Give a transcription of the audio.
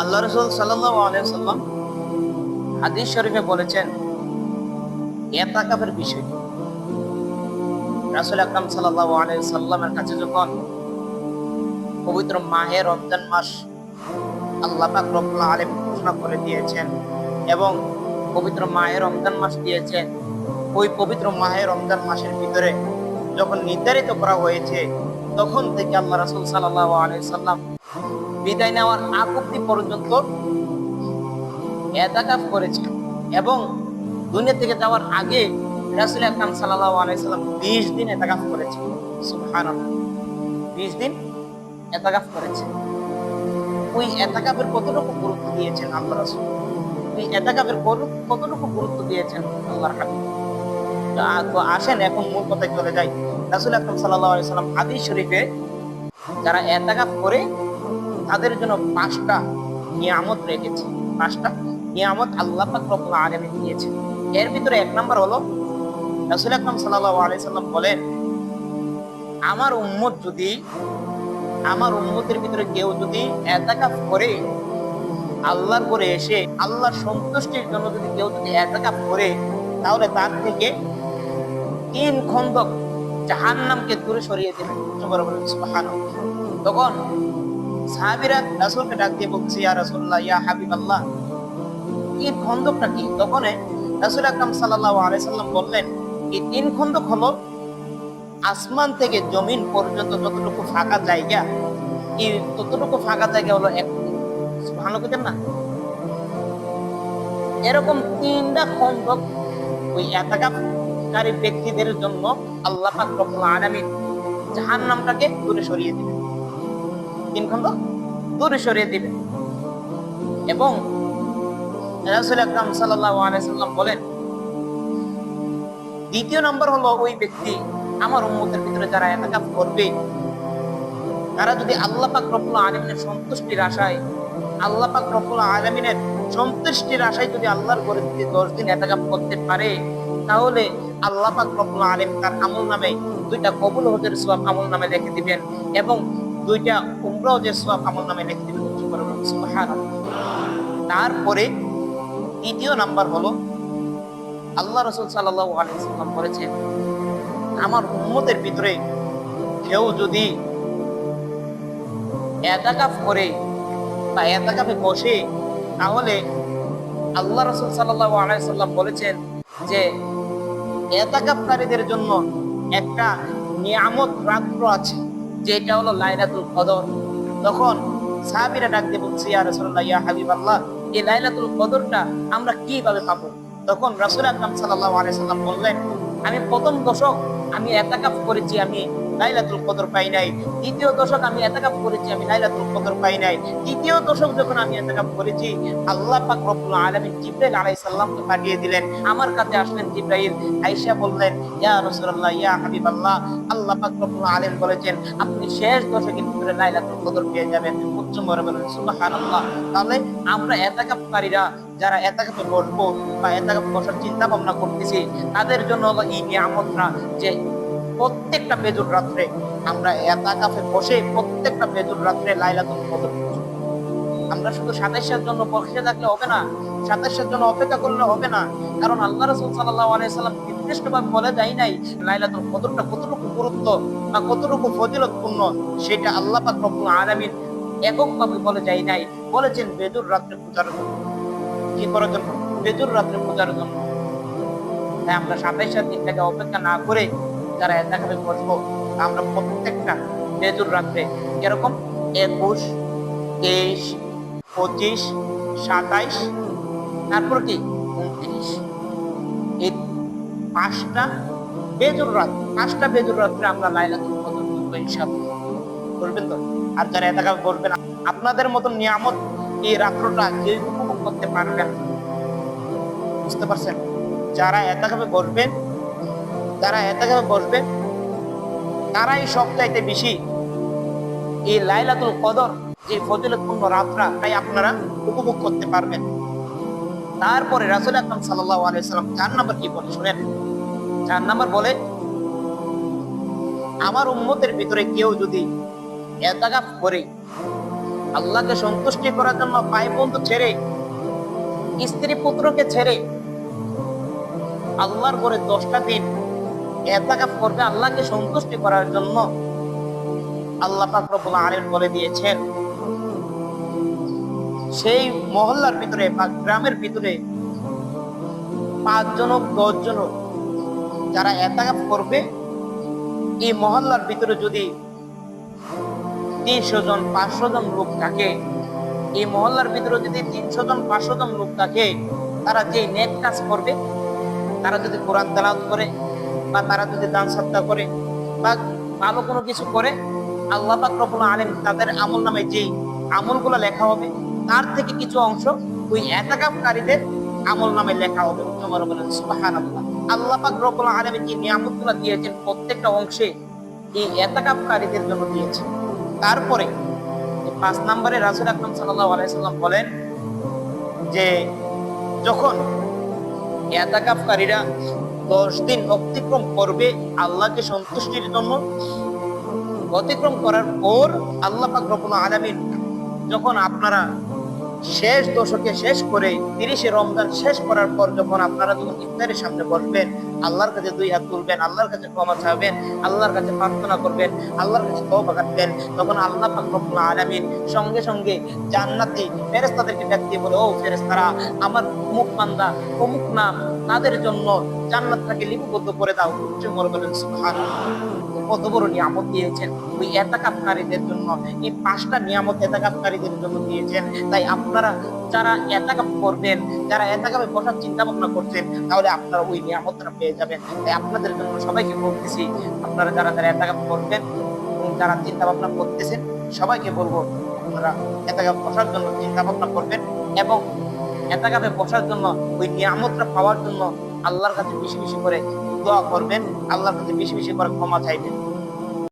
আল্লাহ রাসূল সাল্লাল্লাহু আলাইহি ওয়াসাল্লাম হাদিস শরীফে বলেছেন ইতিকাফের বিষয়। রাসূল আকরাম সাল্লাল্লাহু আলাইহি ওয়াসাল্লামের কাছে যখন পবিত্র মাহে রমজান মাস আল্লাহ পাক রব্বুল আলামিন ঘোষণা করে দিয়েছেন এবং পবিত্র মাহে রমজান মাস দিয়েছেন, ওই পবিত্র মাহে রমজান মাসের ভিতরে যখন নির্ধারিত করা হয়েছে তখন থেকে আল্লাহ রাসূল সাল্লাল্লাহু আলাইহি ওয়াসাল্লাম বিদায় নেওয়ার আগ অব্দি পর্যন্ত ইতিকাফ করেছেন এবং দুনিয়া থেকে যাওয়ার আগে রাসূল আকরাম সাল্লাল্লাহু আলাইহি ওয়াসাল্লাম 20 দিন ইতিকাফ করেছেন। সুবহানাল্লাহ, 20 দিন ইতিকাফ করেছেন। ওই ইতিকাফের কতটুকু গুরুত্ব দিয়েছেন আল্লাহ রাসূল, ওই ইতিকাফের কতটুকু গুরুত্ব দিয়েছেন আল্লাহর হাবিব। তো আসেন এখন মূল কথায় চলে যাই। রাসূল আকরাম সাল্লাল্লাহু আলাইহি ওয়াসাল্লাম হাদিস শরীফে যারা ইতিকাফ করে তাদের জন্য 5টা নিয়ামত রেখেছে। 5টা নিয়ামত আল্লাহ পাক রব্বুল আলামিন দিয়েছেন। এর ভিতরে এক নাম্বার হলো রাসূল আকরাম সাল্লাল্লাহু আলাইহি সাল্লাম বলেন, আমার উম্মতের ভিতরে কেউ যদি ইতিকাফ করে, আল্লাহর করে এসে আল্লাহর সন্তুষ্টির জন্য কেউ যদি ইতিকাফ করে, তাহলে তার থেকে 3 খন্দক জাহান্নামকে দূরে সরিয়ে দেবেন। সুবহানাল্লাহ। তখন সাহাবীরা রাসূলকে ডাক দিয়ে বলছে, ইয়া রাসূলুল্লাহ, ইয়া হাবিবাল্লাহ, এই খন্দকটা কি? তখন রাসূল আকরাম সাল্লাল্লাহু আলাইহি সাল্লাম বললেন, এই 3 খন্দক হলো আসমান থেকে জমিন পর্যন্ত যতটুকু ফাঁকা জায়গা, এই ততটুকু ফাঁকা জায়গা হলো এক। সুবহানাল্লাহ না? এরকম 3টা খন্দক ওই ইতিকাফকারী ব্যক্তিদের জন্য আল্লাহ পাক রব্বুল আলামিন জাহান্নামটাকে দূরে সরিয়ে দিবেন। 3 খন্দক দূরে সরিয়ে দিবেন। এবং রাসূল আকরাম সাল্লাল্লাহু আলাইহি সাল্লাম বলেন, দ্বিতীয় নাম্বার হলো ওই ব্যক্তি, আমার উম্মতের ভিতরে যারা ইতিকাফ করবে, তারা যদি আল্লাহ পাক রব্বুল আলামিনের সন্তুষ্টির আশায়, আল্লাহ পাক রব্বুল আলামিনের সন্তুষ্টির আশায় যদি আল্লাহর ঘরে 10 দিন ইতিকাফ করতে পারে, তাহলে আল্লাহ পাক রব্বুল আলামিন তার আমলনামে 2টা কবুল হজের সওয়াব আমলনামে লিখে দিবেন এবং 2টা উমরা হজের সওয়াব আমলনামে লিখে দিবেন। সুবহানাল্লাহ। তারপরে তৃতীয় নাম্বার হলো আল্লাহ রাসূল সাল্লাল্লাহু আলাইহি সাল্লাম বলেছেন, আমার উম্মতের ভিতরে কেউ যদি ইতিকাফ করে বা ইতিকাফে বসে, তাহলে আল্লাহ রাসূল সাল্লাল্লাহু আলাইহি সাল্লাম বলেছেন যে ইতিকাফকারীদের জন্য একটা নিয়ামত রাত্র আছে, যেটা হলো লাইলাতুল কদর। তখন সাহাবীরা ডাক দিয়ে বলছে, ইয়া রাসূলুল্লাহ, ইয়া হাবিবাল্লাহ, এই লাইলাতুল কদরটা আমরা কিভাবে পাবো? তখন রাসূল আকরাম সাল্লাল্লাহু আলাইহি সাল্লাম বললেন, আমি প্রথম দশক আমি ইতিকাফ করেছি, আমি লাইলাতুল কদর পাই নাই। দ্বিতীয় দশক আমি ইতিকাফ করেছি, আমি লাইলাতুল কদর পাই নাই। তৃতীয় দশক যখন আমি ইতিকাফ করেছি, আল্লাহ পাক রব্বুল আলামিন জিবরাইল আলাইহিস সালামকে পাঠিয়ে দিলেন। আমার কাছে আসলেন জিবরাইল, আয়েশা বললেন, ইয়া রাসূলুল্লাহ, ইয়া হাবিবাল্লাহ, আল্লাহ পাক রব্বুল আলামিন বলেছেন আপনি শেষ দশকের ভিতরে লাইলাতুল কদর পেয়ে যাবেন। উচ্চ মরে বলেন সুবহানাল্লাহ। তাহলে আমরা ইতিকাফকারীরা যারা ইতিকাফে বসবো বা ইতিকাফে বসার চিন্তা ভাবনা করতেছি, তাদের জন্য হলো এই নিয়ামতটা যে প্রত্যেকটা বেজুর রাত্রে আমরা ইতিকাফে বসে প্রত্যেকটা বেজুর রাত্রে লাইলাতুল কদর, আমরা শুধু 27 জন্য বসে থাকলে হবে না, 27 জন্য অপেক্ষা করলে হবে না। কারণ আল্লাহ রাসূল সাল্লাল্লাহু আলাইহি সাল্লাম নির্দিষ্টভাবে বলে যায় নাই লাইলাতুল কদরটা কতটুকু গুরুত্ব বা কতটুকু ফজিলতপূর্ণ, সেটা আল্লাহ পাক রব্বুল আলামিন এককভাবে বলে যায় নাই। বলেছেন বেজুর রাত্রে পূজার জন্য। কি করার জন্য? বেজুর রাত্রে পূজার জন্য। তাই আমরা 27 দিনটাকে অপেক্ষা না করে যারা ইতিকাফে বসবো, আমরা প্রত্যেকটা বেজুর রাত্রে এরকম 21, 23, 25, 27, তারপর কি 29, এই 5টা বেজুর রাত্রে আমরা লাইলাতুল কদর করব ইনশাআল্লাহ। বলবেন তো? আর যারা ইতিকাফে বসবেন, আপনাদের মতন নিয়ামত এই রাত্রটা কেউ উপভোগ করতে পারবেন। বুঝতে পারছেন? যারা ইতিকাফে বসবেন তারাই সবচাইতে বেশি এই লাইলাতুল কদর যে ফজিলতপূর্ণ রাতটা, তাই আপনারা উপভোগ করতে পারবেন। তারপরে রাসূল আকরাম সাল্লাল্লাহু আলাইহি সাল্লাম 4 নাম্বার কি বলে শুনেন। 4 নাম্বার বলে, আমার উম্মতের ভিতরে কেউ যদি ইতিকাফ করে আল্লাহকে সন্তুষ্টি করার জন্য ভাই বন্ধু ছেড়ে, স্ত্রী পুত্রকে ছেড়ে আল্লাহর ঘরে 10টা দিন ইতিকাফ করবে আল্লাহকে সন্তুষ্টি করার জন্য, আল্লাহ পাক রব্বুল আলামিন বলে দিয়েছেন সেই মহল্লার ভিতরে বা গ্রামের ভিতরে 5 জন 10 জন যারা ইতিকাফ করবে, এই মহল্লার ভিতরে যদি 300 জন 500 জন লোক থাকে, এই মহল্লার ভিতরে যদি 300 জন 500 জন লোক থাকে, তারা যে নেক কাজ করবে, তারা যদি কোরআন তেলাওয়াত করে বা তারা যদি দান সদকা করে বা ভালো কোনো কিছু করে, আল্লাহ পাক রব্বুল আলামিন তাদের আমলনামে যেই আমলগুলো লেখা হবে তার থেকে কিছু অংশ ওই ইতিকাফকারীদের আমলনামে লেখা হবে। তোমরা বলেন সুবহানাল্লাহ। আল্লাহ পাক রব্বুল আলামিন যে নিয়ামতগুলো দিয়েছেন প্রত্যেকটা অংশে এই ইতিকাফকারীদের জন্য দিয়েছেন। তারপরে 5 নম্বরে রাসূল আকরাম সাল্লাল্লাহু আলাইহি সাল্লাম বলেন যে যখন ইতিকাফকারীরা 10 দিন অতিক্রম করবে আল্লাহকে সন্তুষ্টির জন্য, অতিক্রম করার পর আল্লাহ পাক রব্বুল আলামিন যখন আপনারা শেষ দশকে শেষ করে 30শে রমজান শেষ করার পর যখন আপনারা যখন ইফতারের সামনে বসবেন, আল্লাহর কাছে 2 হাত তুলবেন, আল্লাহর কাছে ক্ষমা চাইবেন, আল্লাহর কাছে প্রার্থনা করবেন, আল্লাহর কাছে তওবা করবেন, তখন আল্লাহ পাক রব্বুল আলামিন সঙ্গে সঙ্গে জান্নাতি ফেরেশতাদেরকে ডাক দিয়ে বলে, ও ফেরেশতারা, আমার অমুক বান্দা অমুক নাম, তাদের জন্য জান্নাতটাকে লিপিবদ্ধ করে দাও। তোমরা বলেন সুবহানাল্লাহ। কত বড় নিয়ামত দিয়েছেন ওই ইতিকাফকারীদের জন্য, এই 5টা নিয়ামত ইতিকাফকারীদের জন্য দিয়েছেন। তাই আপনারা যারা ইতিকাফ করবেন, যারা ইতিকাফে বসার চিন্তা ভাবনা করছেন, তাহলে আপনারা ওই নিয়ামতটা পেয়ে যাবেন। তাই আপনাদের জন্য সবাইকে বলতেছি, আপনারা যারা যারা ইতিকাফ করবেন এবং যারা চিন্তা ভাবনা করতেছেন, সবাইকে বলবো আপনারা ইতিকাফ বসার জন্য চিন্তা ভাবনা করবেন এবং ইতিকাফে বসার জন্য ওই নিয়ামতটা পাওয়ার জন্য আল্লাহর কাছে বেশি বেশি করে দোয়া করবেন, আল্লাহর কাছে বেশি বেশি করে ক্ষমা চাইবেন।